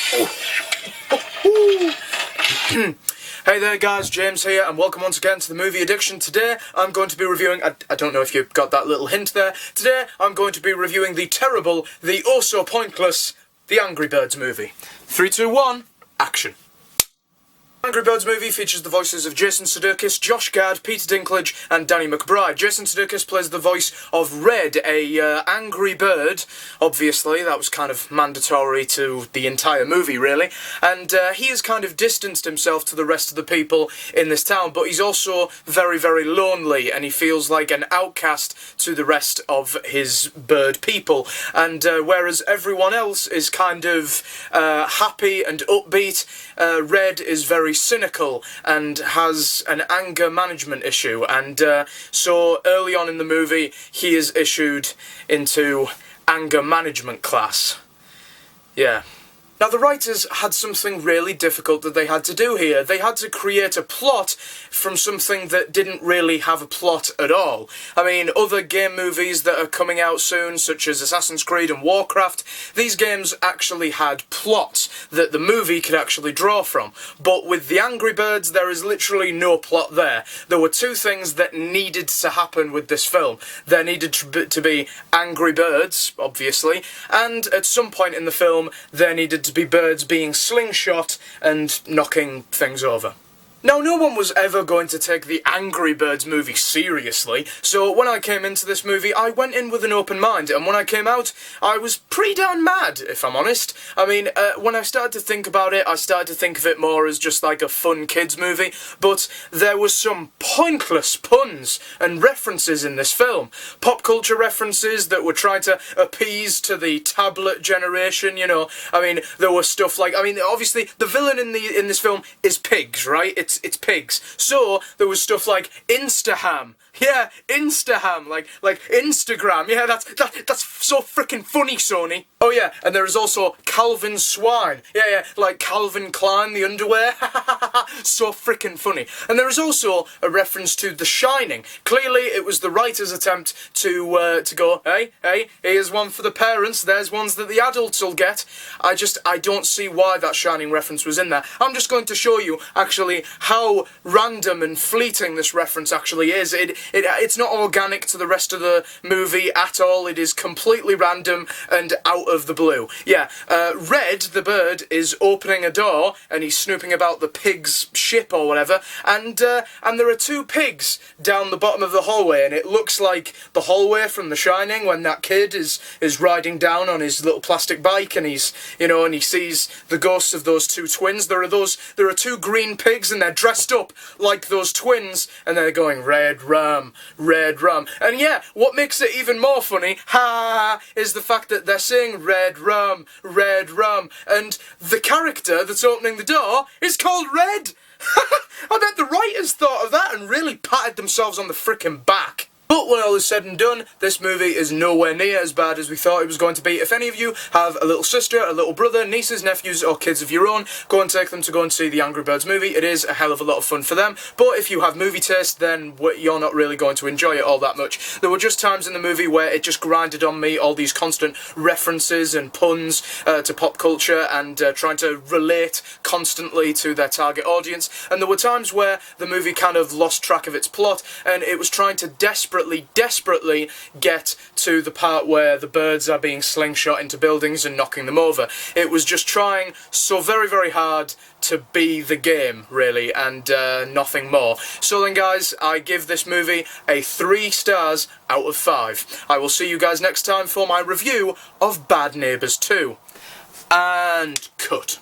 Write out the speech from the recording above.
Hey there guys, James here, and welcome once again to the Movie Addiction. Today I'm going to be reviewing, I don't know if you got that little hint there, today I'm going to be reviewing the terrible, the oh-so-pointless, The Angry Birds movie. 3, 2, 1, action. Angry Birds movie features the voices of Jason Sudeikis, Josh Gad, Peter Dinklage and Danny McBride. Jason Sudeikis plays the voice of Red, a angry bird. Obviously, that was kind of mandatory to the entire movie, really. And he has kind of distanced himself to the rest of the people in this town, but he's also very, very lonely, and he feels like an outcast to the rest of his bird people. And whereas everyone else is kind of happy and upbeat, Red is very cynical and has an anger management issue, and so early on in the movie he is issued into anger management class. Yeah. Now, the writers had something really difficult that they had to do here. They had to create a plot from something that didn't really have a plot at all. I mean, other game movies that are coming out soon, such as Assassin's Creed and Warcraft, these games actually had plots that the movie could actually draw from. But with The Angry Birds, there is literally no plot there. There were two things that needed to happen with this film. There needed to be angry birds, obviously, and at some point in the film, there needed to be birds being slingshot and knocking things over. Now, no one was ever going to take the Angry Birds movie seriously, so when I came into this movie, I went in with an open mind, and when I came out, I was pretty darn mad, if I'm honest. I mean, when I started to think about it, I started to think of it more as just like a fun kids movie, but there was some pointless puns and references in this film. Pop culture references that were trying to appease to the tablet generation, you know. I mean, there was stuff like, I mean, obviously, the villain in this film is pigs, right? It's pigs. So there was stuff like Instaham. Yeah, Instaham, like Instagram. Yeah, that's so freaking funny, Sony. Oh yeah, and there is also Calvin Swine. Yeah, like Calvin Klein, the underwear. So freaking funny. And there is also a reference to The Shining. Clearly, it was the writer's attempt to go, hey, here's one for the parents. There's ones that the adults will get. I don't see why that Shining reference was in there. I'm just going to show you actually how random and fleeting this reference actually is. It's not organic to the rest of the movie at all. It is completely random and out of the blue. Yeah, Red, the bird, is opening a door and he's snooping about the pig's ship or whatever, and there are two pigs down the bottom of the hallway, and it looks like the hallway from The Shining when that kid is riding down on his little plastic bike, and he's, you know, and he sees the ghosts of those two twins. There are two green pigs, and they're dressed up like those twins, and they're going, red rum, red rum. And yeah, what makes it even more funny, is the fact that they're saying red rum, and the character that's opening the door is called Red. I bet the writers thought of that and really patted themselves on the frickin' back. But when all is said and done, this movie is nowhere near as bad as we thought it was going to be. If any of you have a little sister, a little brother, nieces, nephews, or kids of your own, go and take them to go and see the Angry Birds movie. It is a hell of a lot of fun for them. But if you have movie taste, then you're not really going to enjoy it all that much. There were just times in the movie where it just grinded on me, all these constant references and puns to pop culture, and trying to relate constantly to their target audience. And there were times where the movie kind of lost track of its plot, and it was trying to desperately get to the part where the birds are being slingshot into buildings and knocking them over. It was just trying so very, very hard to be the game, really, and nothing more. So then, guys, I give this movie a 3 stars out of 5. I will see you guys next time for my review of Bad Neighbours 2. And cut.